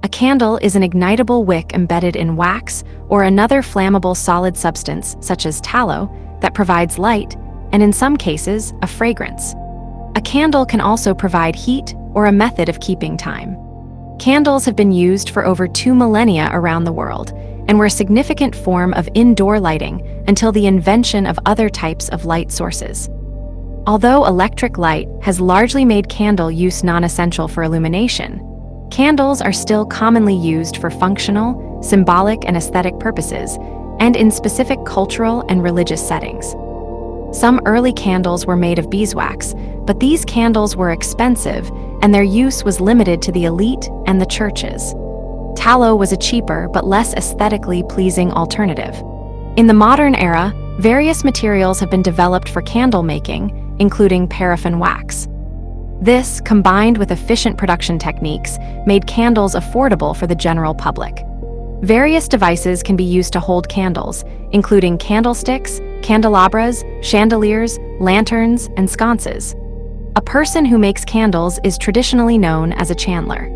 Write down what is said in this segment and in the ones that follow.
A candle is an ignitable wick embedded in wax or another flammable solid substance, such as tallow, that provides light, and in some cases, a fragrance. A candle can also provide heat or a method of keeping time. Candles have been used for over 2 millennia around the world and were a significant form of indoor lighting until the invention of other types of light sources. Although electric light has largely made candle use non-essential for illumination, candles are still commonly used for functional, symbolic, and aesthetic purposes, and in specific cultural and religious settings. Some early candles were made of beeswax, but these candles were expensive and their use was limited to the elite and the churches. Tallow was a cheaper but less aesthetically pleasing alternative. In the modern era, various materials have been developed for candle making, including paraffin wax. This, combined with efficient production techniques, made candles affordable for the general public. Various devices can be used to hold candles, including candlesticks, candelabras, chandeliers, lanterns, and sconces. A person who makes candles is traditionally known as a chandler.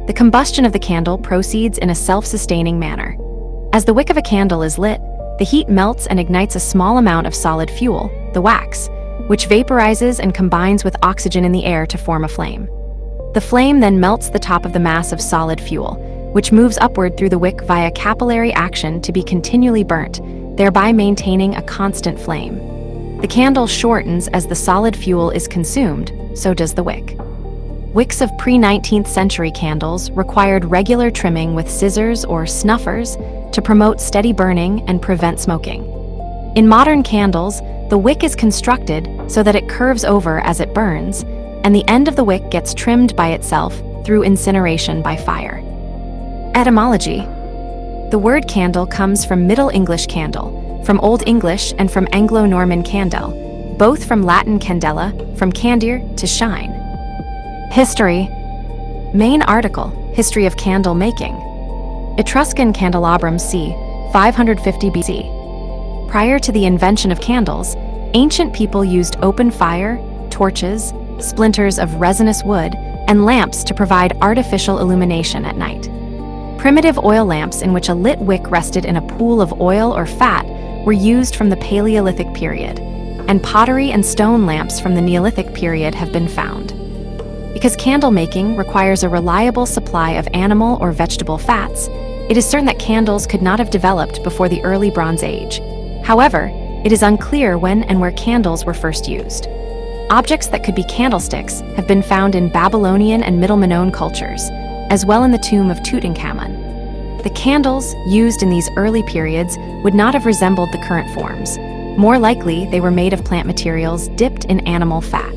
The combustion of the candle proceeds in a self-sustaining manner. As the wick of a candle is lit, the heat melts and ignites a small amount of solid fuel, the wax, which vaporizes and combines with oxygen in the air to form a flame. The flame then melts the top of the mass of solid fuel, which moves upward through the wick via capillary action to be continually burnt, thereby maintaining a constant flame. The candle shortens as the solid fuel is consumed, so does the wick. Wicks of pre-19th century candles required regular trimming with scissors or snuffers to promote steady burning and prevent smoking. In modern candles, the wick is constructed so that it curves over as it burns, and the end of the wick gets trimmed by itself through incineration by fire. Etymology. The word candle comes from Middle English candle, from Old English and from Anglo-Norman candel, both from Latin candela, from candir, to shine. History. Main article, History of Candle Making. Etruscan candelabrum c. 550 BC. Prior to the invention of candles, ancient people used open fire, torches, splinters of resinous wood, and lamps to provide artificial illumination at night. Primitive oil lamps in which a lit wick rested in a pool of oil or fat were used from the Paleolithic period, and pottery and stone lamps from the Neolithic period have been found. Because candle making requires a reliable supply of animal or vegetable fats, it is certain that candles could not have developed before the early Bronze Age. However, it is unclear when and where candles were first used. Objects that could be candlesticks have been found in Babylonian and Middle Minoan cultures, as well in the tomb of Tutankhamun. The candles used in these early periods would not have resembled the current forms. More likely, they were made of plant materials dipped in animal fat.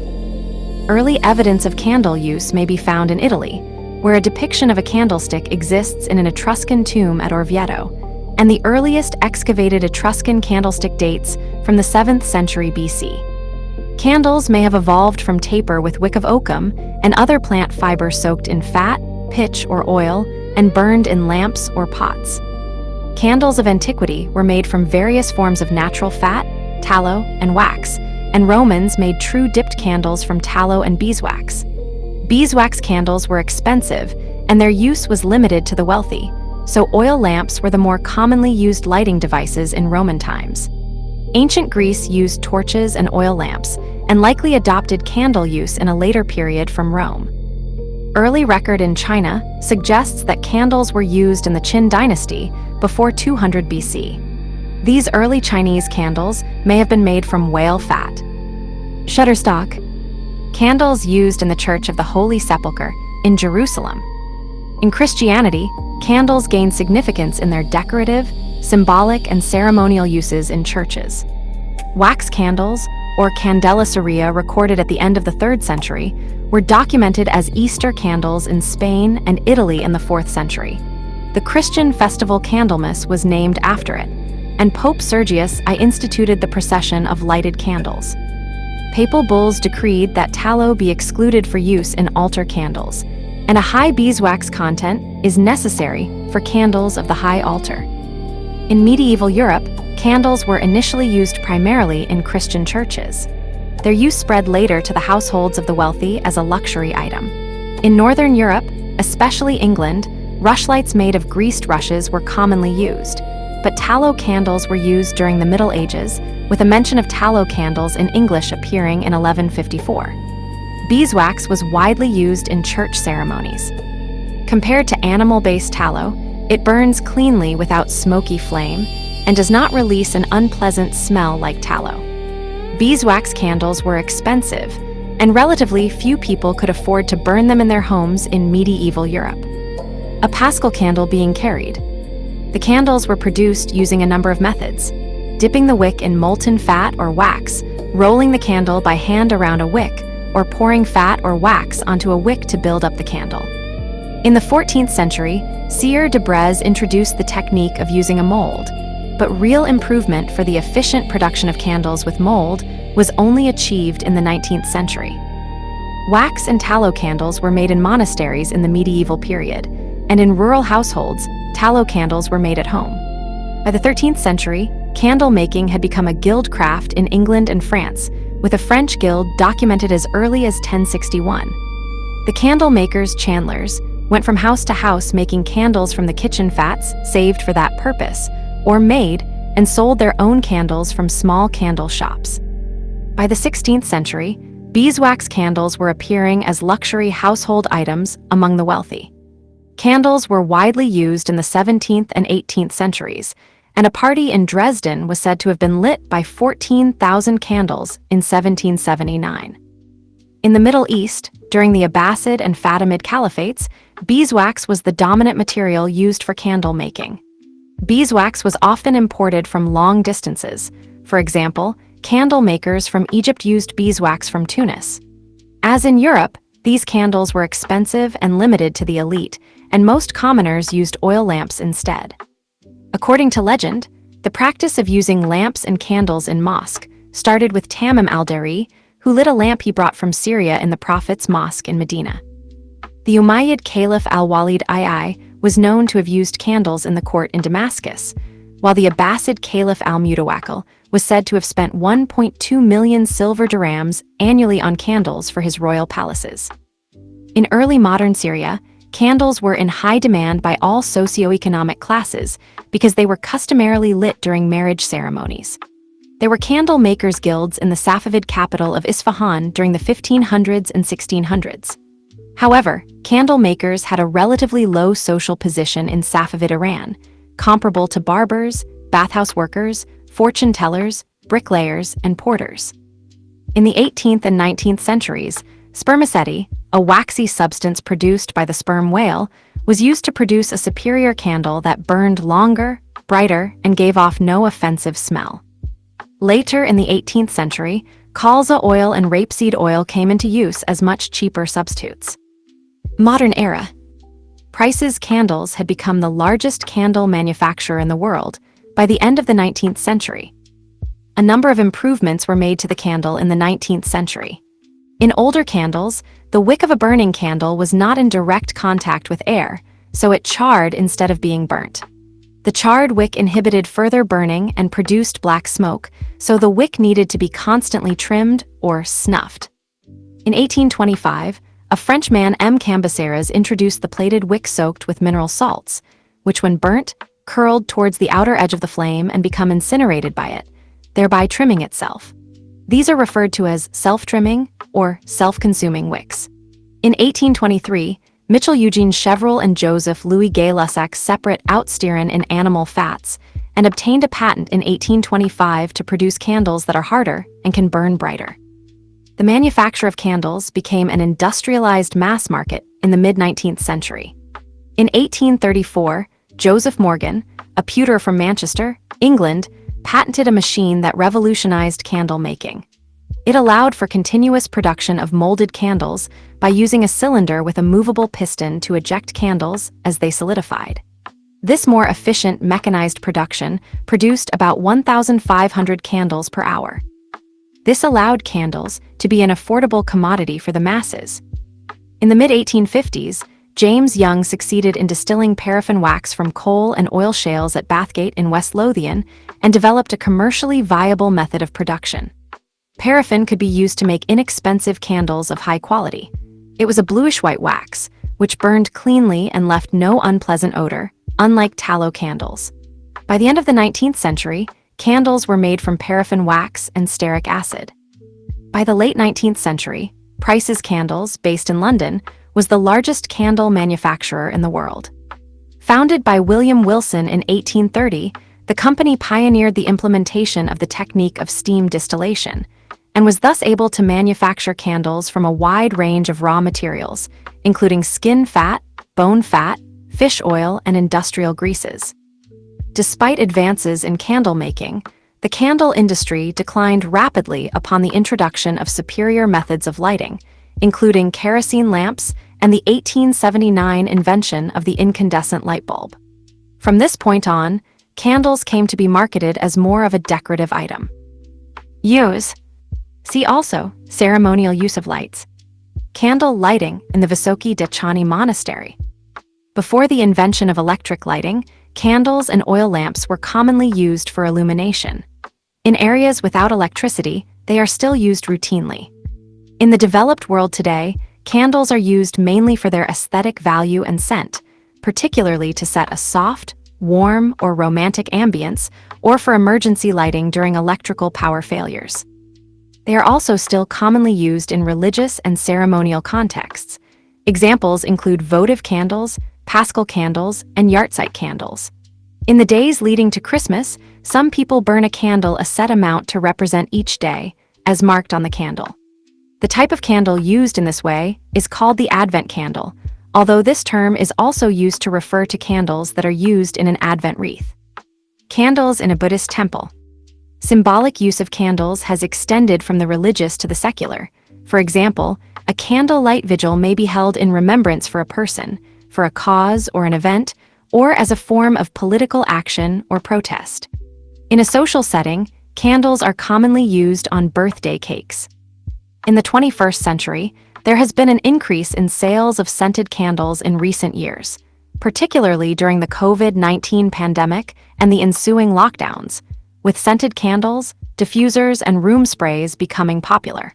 Early evidence of candle use may be found in Italy, where a depiction of a candlestick exists in an Etruscan tomb at Orvieto, and the earliest excavated Etruscan candlestick dates from the 7th century BC. Candles may have evolved from taper with wick of oakum and other plant fiber soaked in fat, pitch, or oil, and burned in lamps or pots. Candles of antiquity were made from various forms of natural fat, tallow, and wax, and Romans made true dipped candles from tallow and beeswax. Beeswax candles were expensive, and their use was limited to the wealthy, so oil lamps were the more commonly used lighting devices in Roman times. Ancient Greece used torches and oil lamps, and likely adopted candle use in a later period from Rome. Early record in China suggests that candles were used in the Qin dynasty before 200 BC. These early Chinese candles may have been made from whale fat. Shutterstock. Candles used in the Church of the Holy Sepulchre in Jerusalem. In Christianity, candles gained significance in their decorative, symbolic, and ceremonial uses in churches. Wax candles, or Candelaceria, recorded at the end of the 3rd century, were documented as Easter candles in Spain and Italy in the 4th century. The Christian festival Candlemas was named after it, and Pope Sergius I instituted the procession of lighted candles. Papal bulls decreed that tallow be excluded for use in altar candles, and a high beeswax content is necessary for candles of the high altar. In medieval Europe, candles were initially used primarily in Christian churches. Their use spread later to the households of the wealthy as a luxury item. In Northern Europe, especially England, Rushlights made of greased rushes were commonly used, but tallow candles were used during the Middle Ages, with a mention of tallow candles in English appearing in 1154. Beeswax was widely used in church ceremonies. Compared to animal-based tallow, it burns cleanly without smoky flame and does not release an unpleasant smell like tallow. Beeswax candles were expensive, and relatively few people could afford to burn them in their homes in medieval Europe. A Paschal candle being carried. The candles were produced using a number of methods: dipping the wick in molten fat or wax, rolling the candle by hand around a wick, or pouring fat or wax onto a wick to build up the candle. In the 14th century, Sieur de Breze introduced the technique of using a mold, but real improvement for the efficient production of candles with mold was only achieved in the 19th century. Wax and tallow candles were made in monasteries in the medieval period, and in rural households, tallow candles were made at home. By the 13th century, candle making had become a guild craft in England and France, with a French guild documented as early as 1061. The candle makers, chandlers, went from house to house making candles from the kitchen fats saved for that purpose, or made and sold their own candles from small candle shops. By the 16th century, beeswax candles were appearing as luxury household items among the wealthy. Candles were widely used in the 17th and 18th centuries, and a party in Dresden was said to have been lit by 14,000 candles in 1779. In the Middle East, during the Abbasid and Fatimid caliphates, beeswax was the dominant material used for candle making. Beeswax was often imported from long distances. For example, candle makers from Egypt used beeswax from Tunis. As in Europe, these candles were expensive and limited to the elite, and most commoners used oil lamps instead. According to legend, the practice of using lamps and candles in mosque started with Tamim al-Dari, who lit a lamp he brought from Syria in the Prophet's mosque in Medina. The Umayyad Caliph al-Walid II was known to have used candles in the court in Damascus, while the Abbasid Caliph al-Mutawakkil was said to have spent 1.2 million silver dirhams annually on candles for his royal palaces. In early modern Syria, candles were in high demand by all socioeconomic classes because they were customarily lit during marriage ceremonies. There were candle makers' guilds in the Safavid capital of Isfahan during the 1500s and 1600s. However, candle makers had a relatively low social position in Safavid Iran, comparable to barbers, bathhouse workers, fortune tellers, bricklayers, and porters. In the 18th and 19th centuries, spermaceti, a waxy substance produced by the sperm whale, was used to produce a superior candle that burned longer, brighter, and gave off no offensive smell. Later in the 18th century, colza oil and rapeseed oil came into use as much cheaper substitutes. Modern era. Price's Candles had become the largest candle manufacturer in the world by the end of the 19th century. A number of improvements were made to the candle in the 19th century. In older candles, the wick of a burning candle was not in direct contact with air, so it charred instead of being burnt. The charred wick inhibited further burning and produced black smoke, so the wick needed to be constantly trimmed or snuffed. In 1825, a Frenchman M. Cambacérès introduced the plated wick soaked with mineral salts, which when burnt, curled towards the outer edge of the flame and become incinerated by it, thereby trimming itself. These are referred to as self-trimming or self-consuming wicks. In 1823, Mitchell Eugene Chevreul and Joseph Louis Gay-Lussac separate out stearin in animal fats and obtained a patent in 1825 to produce candles that are harder and can burn brighter. The manufacture of candles became an industrialized mass market in the mid-19th century. In 1834, Joseph Morgan, a pewter from Manchester, England, patented a machine that revolutionized candle making. It allowed for continuous production of molded candles by using a cylinder with a movable piston to eject candles as they solidified. This more efficient mechanized production produced about 1,500 candles per hour. This allowed candles to be an affordable commodity for the masses. In the mid-1850s, James Young succeeded in distilling paraffin wax from coal and oil shales at Bathgate in West Lothian and developed a commercially viable method of production. Paraffin could be used to make inexpensive candles of high quality. It was a bluish-white wax, which burned cleanly and left no unpleasant odor, unlike tallow candles. By the end of the 19th century, candles were made from paraffin wax and stearic acid. By the late 19th century, Price's Candles, based in London, was the largest candle manufacturer in the world. Founded by William Wilson in 1830, the company pioneered the implementation of the technique of steam distillation, and was thus able to manufacture candles from a wide range of raw materials, including skin fat, bone fat, fish oil, and industrial greases. Despite advances in candle making, the candle industry declined rapidly upon the introduction of superior methods of lighting, including kerosene lamps and the 1879 invention of the incandescent light bulb. From this point on, candles came to be marketed as more of a decorative item. Use. See also, ceremonial use of lights. Candle lighting in the Visoki Dechani Monastery. Before the invention of electric lighting, candles and oil lamps were commonly used for illumination. In areas without electricity, they are still used routinely. In the developed world today, candles are used mainly for their aesthetic value and scent, particularly to set a soft, warm, or romantic ambience, or for emergency lighting during electrical power failures. They are also still commonly used in religious and ceremonial contexts. Examples include votive candles, paschal candles, and yahrzeit candles. In the days leading to Christmas, some people burn a candle a set amount to represent each day, as marked on the candle. The type of candle used in this way is called the Advent candle, although this term is also used to refer to candles that are used in an Advent wreath. Candles in a Buddhist temple. Symbolic use of candles has extended from the religious to the secular. For example, a candlelight vigil may be held in remembrance for a person, for a cause or an event, or as a form of political action or protest. In a social setting, candles are commonly used on birthday cakes. In the 21st century, there has been an increase in sales of scented candles in recent years, particularly during the COVID-19 pandemic and the ensuing lockdowns, with scented candles, diffusers, and room sprays becoming popular.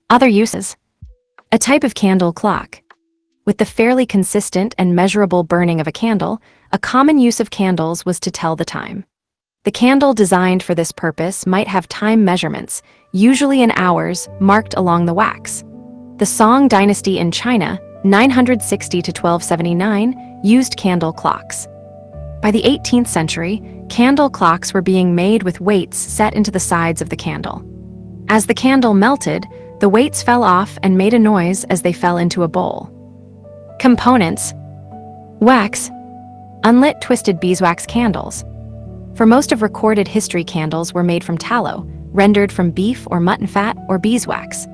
Other uses. A type of candle clock. With the fairly consistent and measurable burning of a candle, a common use of candles was to tell the time. The candle designed for this purpose might have time measurements, usually in hours, marked along the wax. The Song dynasty in China, 960 to 1279, used candle clocks. By the 18th century, candle clocks were being made with weights set into the sides of the candle. As the candle melted, the weights fell off and made a noise as they fell into a bowl. Components. Wax. Unlit twisted beeswax candles. For most of recorded history, candles were made from tallow, rendered from beef or mutton fat or beeswax.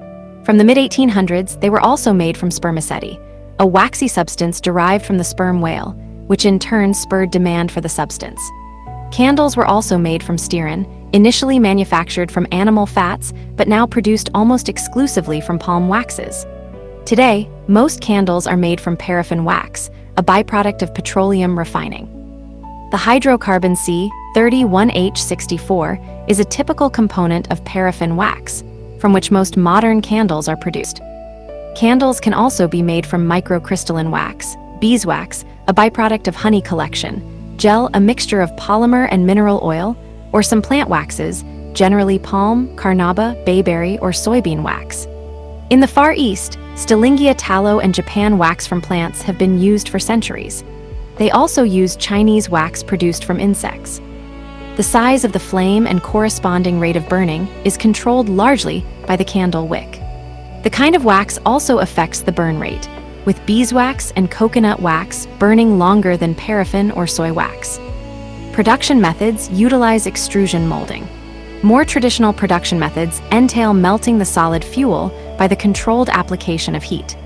From the mid-1800s, they were also made from spermaceti, a waxy substance derived from the sperm whale, which in turn spurred demand for the substance. Candles were also made from stearin, initially manufactured from animal fats, but now produced almost exclusively from palm waxes. Today, most candles are made from paraffin wax, a byproduct of petroleum refining. The hydrocarbon C31H64 is a typical component of paraffin wax, from which most modern candles are produced. Candles can also be made from microcrystalline wax, beeswax, a byproduct of honey collection, gel, a mixture of polymer and mineral oil, or some plant waxes, generally palm, carnauba, bayberry, or soybean wax. In the Far East, Stillinggia tallow and Japan wax from plants have been used for centuries. They also use Chinese wax produced from insects. The size of the flame and corresponding rate of burning is controlled largely by the candle wick. The kind of wax also affects the burn rate, with beeswax and coconut wax burning longer than paraffin or soy wax. Production methods utilize extrusion molding. More traditional production methods entail melting the solid fuel by the controlled application of heat.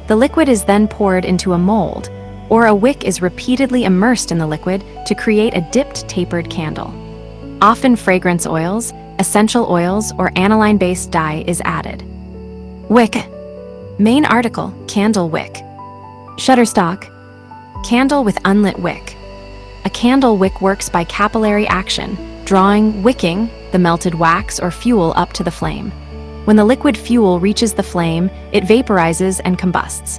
The liquid is then poured into a mold, or a wick is repeatedly immersed in the liquid to create a dipped, tapered candle. Often fragrance oils, essential oils, or aniline-based dye is added. Wick. Main article, candle wick. Shutterstock. Candle with unlit wick. A candle wick works by capillary action, wicking the melted wax or fuel up to the flame. When the liquid fuel reaches the flame, it vaporizes and combusts.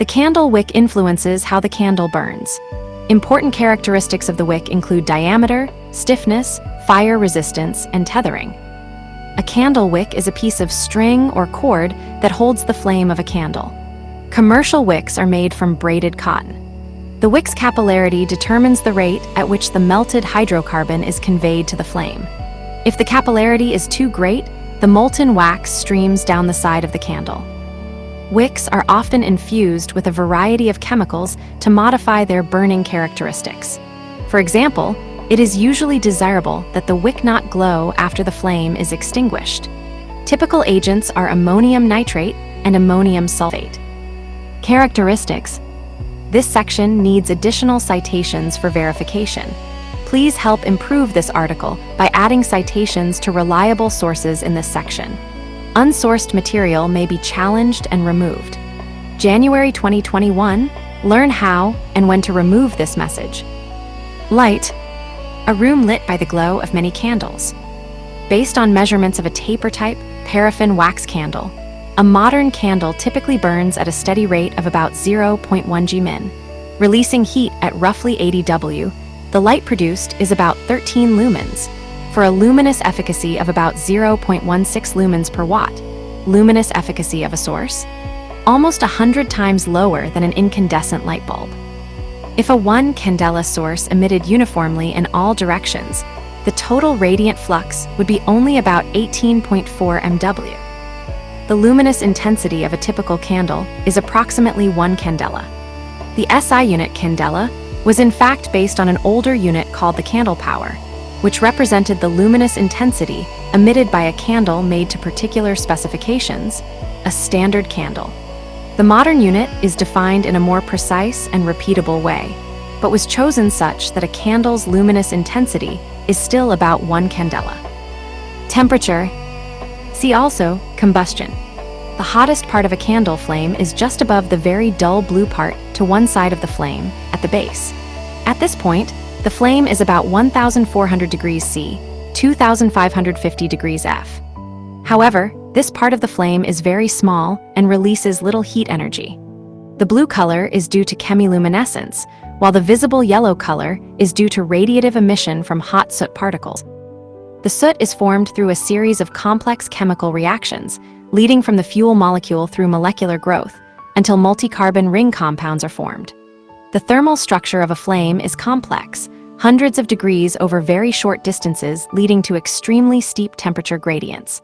The candle wick influences how the candle burns. Important characteristics of the wick include diameter, stiffness, fire resistance, and tethering. A candle wick is a piece of string or cord that holds the flame of a candle. Commercial wicks are made from braided cotton. The wick's capillarity determines the rate at which the melted hydrocarbon is conveyed to the flame. If the capillarity is too great, the molten wax streams down the side of the candle. Wicks are often infused with a variety of chemicals to modify their burning characteristics. For example, it is usually desirable that the wick not glow after the flame is extinguished. Typical agents are ammonium nitrate and ammonium sulfate. Characteristics. This section needs additional citations for verification. Please help improve this article by adding citations to reliable sources in this section. Unsourced material may be challenged and removed. January 2021, learn how and when to remove this message. Light. A room lit by the glow of many candles. Based on measurements of a taper-type paraffin wax candle, a modern candle typically burns at a steady rate of about 0.1 G-min. Releasing heat at roughly 80 W, the light produced is about 13 lumens, for a luminous efficacy of about 0.16 lumens per watt. Luminous efficacy of a source? Almost 100 times lower than an incandescent light bulb. If a 1 candela source emitted uniformly in all directions, the total radiant flux would be only about 18.4 MW. The luminous intensity of a typical candle is approximately 1 candela. The SI unit candela was in fact based on an older unit called the candle power, which represented the luminous intensity emitted by a candle made to particular specifications, a standard candle. The modern unit is defined in a more precise and repeatable way, but was chosen such that a candle's luminous intensity is still about 1 candela. Temperature. See also combustion. The hottest part of a candle flame is just above the very dull blue part to one side of the flame, at the base. At this point, the flame is about 1,400 degrees C, 2,550 degrees F. However, this part of the flame is very small and releases little heat energy. The blue color is due to chemiluminescence, while the visible yellow color is due to radiative emission from hot soot particles. The soot is formed through a series of complex chemical reactions, leading from the fuel molecule through molecular growth, until multi-carbon ring compounds are formed. The thermal structure of a flame is complex, hundreds of degrees over very short distances, leading to extremely steep temperature gradients.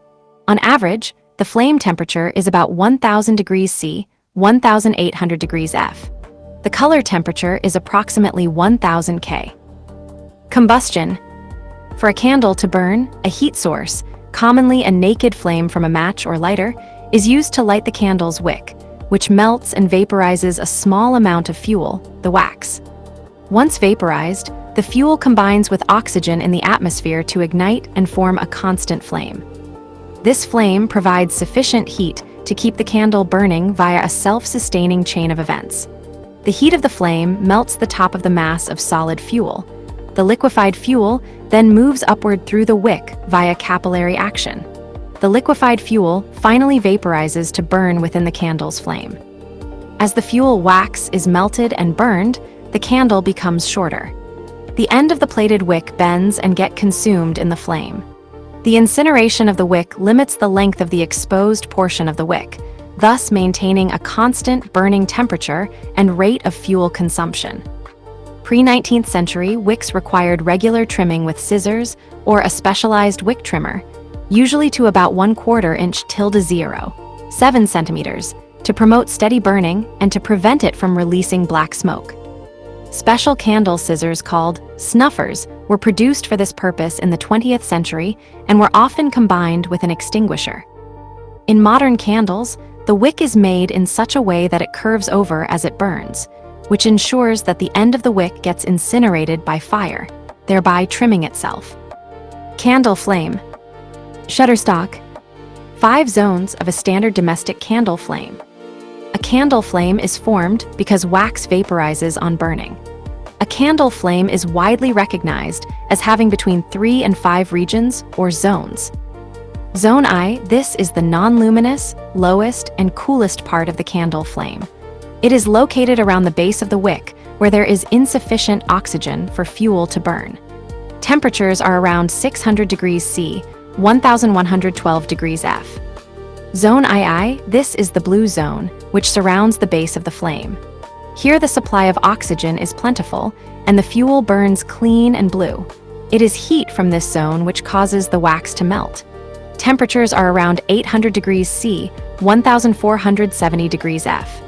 On average, the flame temperature is about 1,000 degrees C, 1,800 degrees F. The color temperature is approximately 1,000 K. Combustion. For a candle to burn, a heat source, commonly a naked flame from a match or lighter, is used to light the candle's wick, which melts and vaporizes a small amount of fuel, the wax. Once vaporized, the fuel combines with oxygen in the atmosphere to ignite and form a constant flame. This flame provides sufficient heat to keep the candle burning via a self-sustaining chain of events. The heat of the flame melts the top of the mass of solid fuel. The liquefied fuel then moves upward through the wick via capillary action. The liquefied fuel finally vaporizes to burn within the candle's flame. As the fuel wax is melted and burned, the candle becomes shorter. The end of the plated wick bends and gets consumed in the flame. The incineration of the wick limits the length of the exposed portion of the wick, thus maintaining a constant burning temperature and rate of fuel consumption. Pre-19th century, wicks required regular trimming with scissors or a specialized wick trimmer, usually to about 1/4 inch tilde 0.7 centimeters, to promote steady burning and to prevent it from releasing black smoke. Special candle scissors called snuffers were produced for this purpose in the 20th century and were often combined with an extinguisher. In modern candles, the wick is made in such a way that it curves over as it burns, which ensures that the end of the wick gets incinerated by fire, thereby trimming itself. Candle flame. Shutterstock. 5 zones of a standard domestic candle flame. A candle flame is formed because wax vaporizes on burning. A candle flame is widely recognized as having between 3 and 5 regions or zones. Zone I, this is the non-luminous, lowest, and coolest part of the candle flame. It is located around the base of the wick, where there is insufficient oxygen for fuel to burn. Temperatures are around 600 degrees C, 1112 degrees F. Zone II, this is the blue zone, which surrounds the base of the flame. Here the supply of oxygen is plentiful, and the fuel burns clean and blue. It is heat from this zone which causes the wax to melt. Temperatures are around 800 degrees C, 1470 degrees F.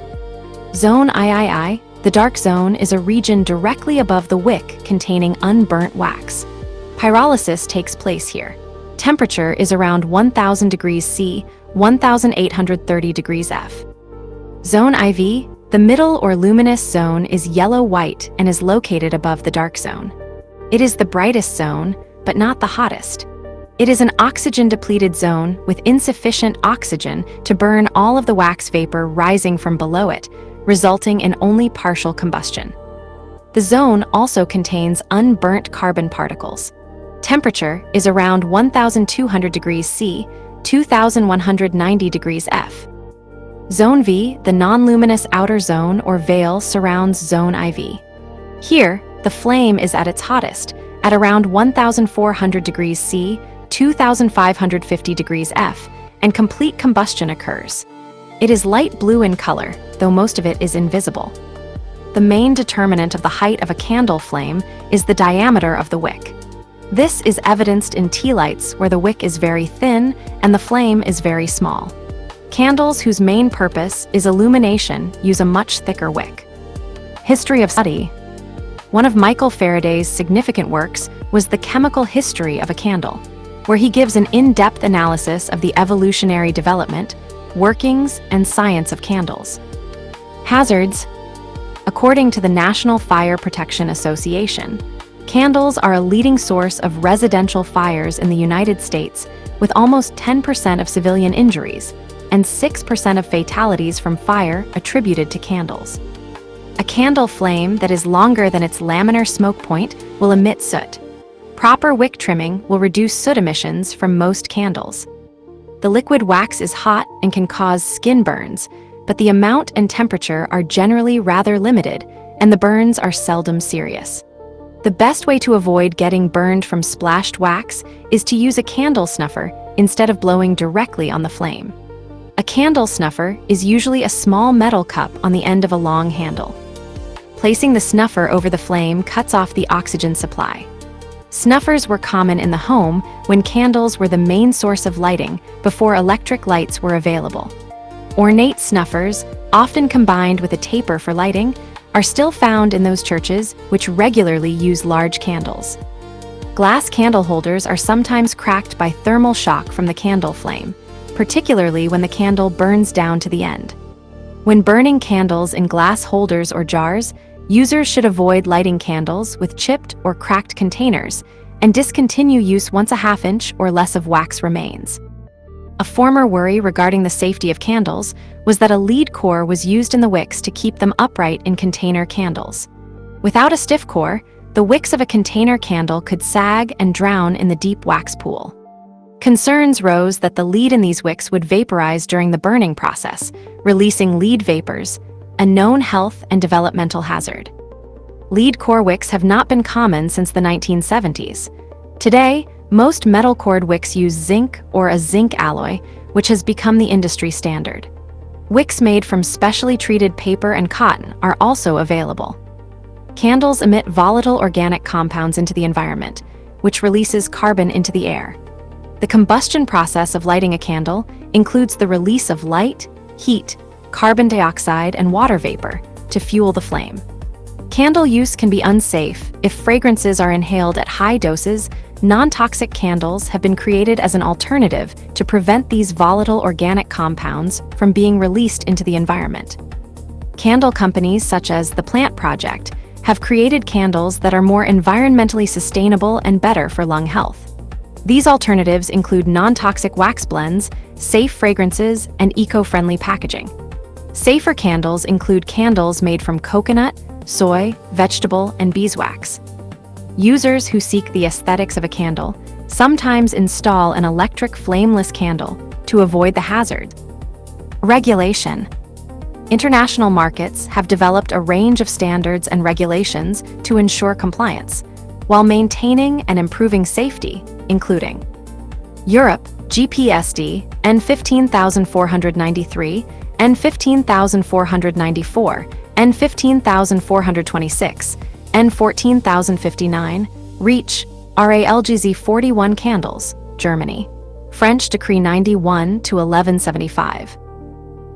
Zone III, the dark zone, is a region directly above the wick containing unburnt wax. Pyrolysis takes place here. Temperature is around 1000 degrees C, 1830 degrees F. Zone IV, the middle or luminous zone, is yellow-white and is located above the dark zone. It is the brightest zone, but not the hottest. It is an oxygen-depleted zone with insufficient oxygen to burn all of the wax vapor rising from below it, resulting in only partial combustion. The zone also contains unburnt carbon particles. Temperature is around 1200 degrees C, 2190 degrees F. Zone V, the non-luminous outer zone or veil, surrounds Zone IV. Here, the flame is at its hottest, at around 1400 degrees C, 2550 degrees F, and complete combustion occurs. It is light blue in color, though most of it is invisible. The main determinant of the height of a candle flame is the diameter of the wick. This is evidenced in tea lights where the wick is very thin and the flame is very small. Candles whose main purpose is illumination use a much thicker wick. History of study. One of Michael Faraday's significant works was The Chemical History of a Candle, where he gives an in-depth analysis of the evolutionary development, workings, and science of candles. Hazards. According to the National Fire Protection Association, candles are a leading source of residential fires in the United States, with almost 10% of civilian injuries and 6% of fatalities from fire attributed to candles. A candle flame that is longer than its laminar smoke point will emit soot. Proper wick trimming will reduce soot emissions from most candles. The liquid wax is hot and can cause skin burns, but the amount and temperature are generally rather limited, and the burns are seldom serious. The best way to avoid getting burned from splashed wax is to use a candle snuffer instead of blowing directly on the flame. A candle snuffer is usually a small metal cup on the end of a long handle. Placing the snuffer over the flame cuts off the oxygen supply. Snuffers were common in the home when candles were the main source of lighting before electric lights were available. Ornate snuffers, often combined with a taper for lighting, are still found in those churches which regularly use large candles. Glass candle holders are sometimes cracked by thermal shock from the candle flame, particularly when the candle burns down to the end. When burning candles in glass holders or jars, users should avoid lighting candles with chipped or cracked containers and discontinue use once a half-inch or less of wax remains. A former worry regarding the safety of candles was that a lead core was used in the wicks to keep them upright in container candles. Without a stiff core, the wicks of a container candle could sag and drown in the deep wax pool. Concerns rose that the lead in these wicks would vaporize during the burning process, releasing lead vapors, a known health and developmental hazard. Lead core wicks have not been common since the 1970s. Today, most metal cored wicks use zinc or a zinc alloy, which has become the industry standard. Wicks made from specially treated paper and cotton are also available. Candles emit volatile organic compounds into the environment, which releases carbon into the air. The combustion process of lighting a candle includes the release of light, heat, carbon dioxide, and water vapor to fuel the flame. Candle use can be unsafe if fragrances are inhaled at high doses. Non-toxic candles have been created as an alternative to prevent these volatile organic compounds from being released into the environment. Candle companies such as The Plant Project have created candles that are more environmentally sustainable and better for lung health. These alternatives include non-toxic wax blends, safe fragrances, and eco-friendly packaging. Safer candles include candles made from coconut, soy, vegetable, and beeswax. Users who seek the aesthetics of a candle sometimes install an electric flameless candle to avoid the hazard. Regulation. International markets have developed a range of standards and regulations to ensure compliance, while maintaining and improving safety, including Europe, GPSD, N15493, N15494, N15426, N14059, REACH, RALGZ 41 candles, Germany. French Decree 91 to 1175.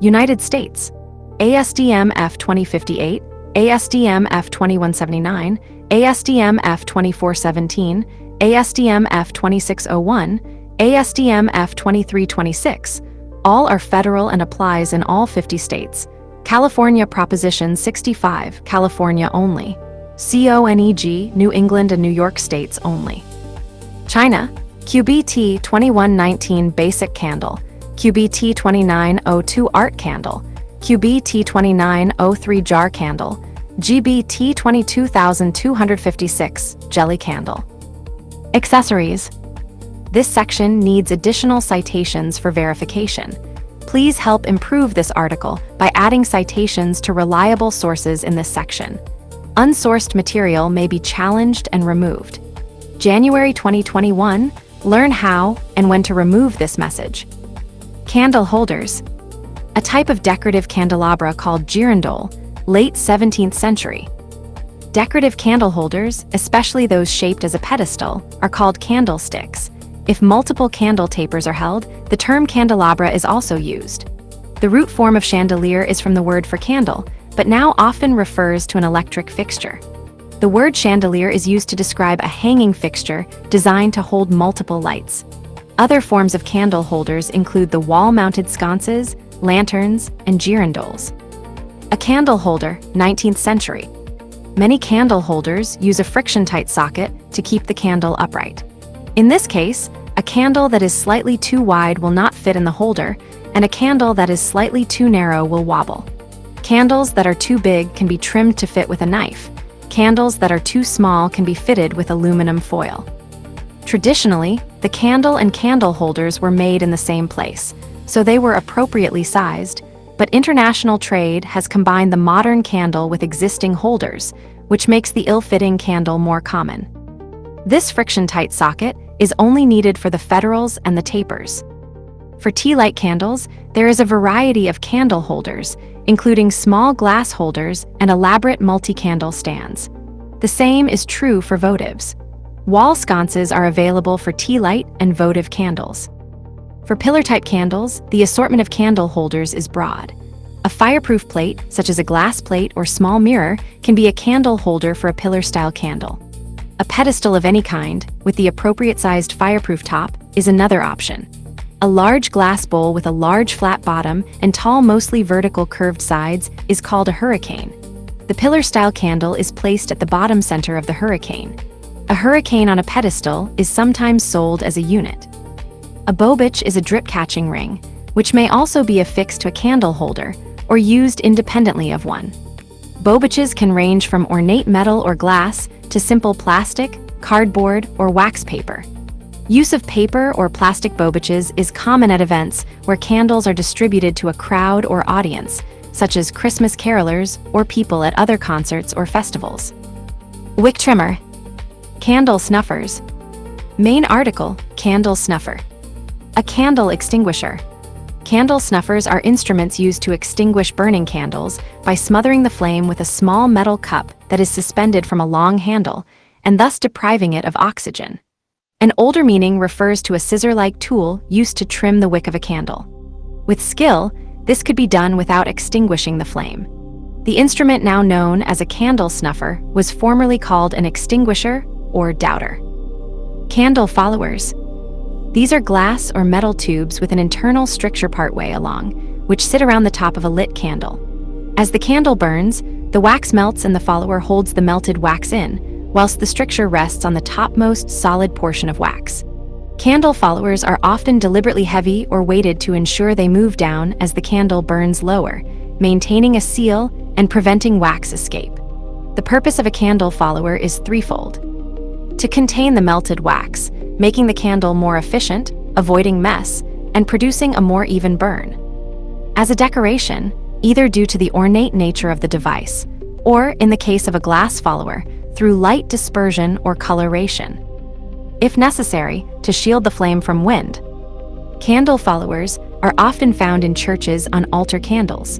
United States, ASDM F2058, ASDM F2179, ASDM F2417, ASDM F2601, ASDM F2326. All are federal and applies in all 50 states. California Proposition 65, California only. CONEG, New England and New York states only. China, QBT 2119 Basic Candle, QBT 2902 Art Candle, QBT 2903 Jar Candle, GBT 22256 Jelly Candle. Accessories. This section needs additional citations for verification. Please help improve this article by adding citations to reliable sources in this section. Unsourced material may be challenged and removed. January 2021, learn how and when to remove this message. Candle holders. A type of decorative candelabra called girandole, late 17th century. Decorative candle holders, especially those shaped as a pedestal, are called candlesticks. If multiple candle tapers are held, the term candelabra is also used. The root form of chandelier is from the word for candle, but now often refers to an electric fixture. The word chandelier is used to describe a hanging fixture designed to hold multiple lights. Other forms of candle holders include the wall-mounted sconces, lanterns, and girandoles. A candle holder, 19th century. Many candle holders use a friction-tight socket to keep the candle upright. In this case, a candle that is slightly too wide will not fit in the holder, and a candle that is slightly too narrow will wobble. Candles that are too big can be trimmed to fit with a knife. Candles that are too small can be fitted with aluminum foil. Traditionally, the candle and candle holders were made in the same place, so they were appropriately sized, but international trade has combined the modern candle with existing holders, which makes the ill-fitting candle more common. This friction-tight socket is only needed for the federals and the tapers. For tea light candles, there is a variety of candle holders, including small glass holders and elaborate multi-candle stands. The same is true for votives. Wall sconces are available for tea light and votive candles. For pillar-type candles, the assortment of candle holders is broad. A fireproof plate, such as a glass plate or small mirror, can be a candle holder for a pillar-style candle. A pedestal of any kind, with the appropriate-sized fireproof top, is another option. A large glass bowl with a large flat bottom and tall, mostly vertical curved sides is called a hurricane. The pillar-style candle is placed at the bottom center of the hurricane. A hurricane on a pedestal is sometimes sold as a unit. A bobich is a drip-catching ring, which may also be affixed to a candle holder or used independently of one. Bobiches can range from ornate metal or glass to simple plastic, cardboard, or wax paper. Use of paper or plastic bobiches is common at events where candles are distributed to a crowd or audience, such as Christmas carolers or people at other concerts or festivals. Wick trimmer. Candle snuffers. Main article, candle snuffer. A candle extinguisher. Candle snuffers are instruments used to extinguish burning candles by smothering the flame with a small metal cup that is suspended from a long handle, and thus depriving it of oxygen. An older meaning refers to a scissor-like tool used to trim the wick of a candle. With skill, this could be done without extinguishing the flame. The instrument now known as a candle snuffer was formerly called an extinguisher or doubter. Candle followers. These are glass or metal tubes with an internal stricture partway along, which sit around the top of a lit candle. As the candle burns, the wax melts and the follower holds the melted wax in, whilst the stricture rests on the topmost solid portion of wax. Candle followers are often deliberately heavy or weighted to ensure they move down as the candle burns lower, maintaining a seal and preventing wax escape. The purpose of a candle follower is threefold: to contain the melted wax, making the candle more efficient, avoiding mess, and producing a more even burn. As a decoration, either due to the ornate nature of the device, or, in the case of a glass follower, through light dispersion or coloration. If necessary, to shield the flame from wind. Candle followers are often found in churches on altar candles.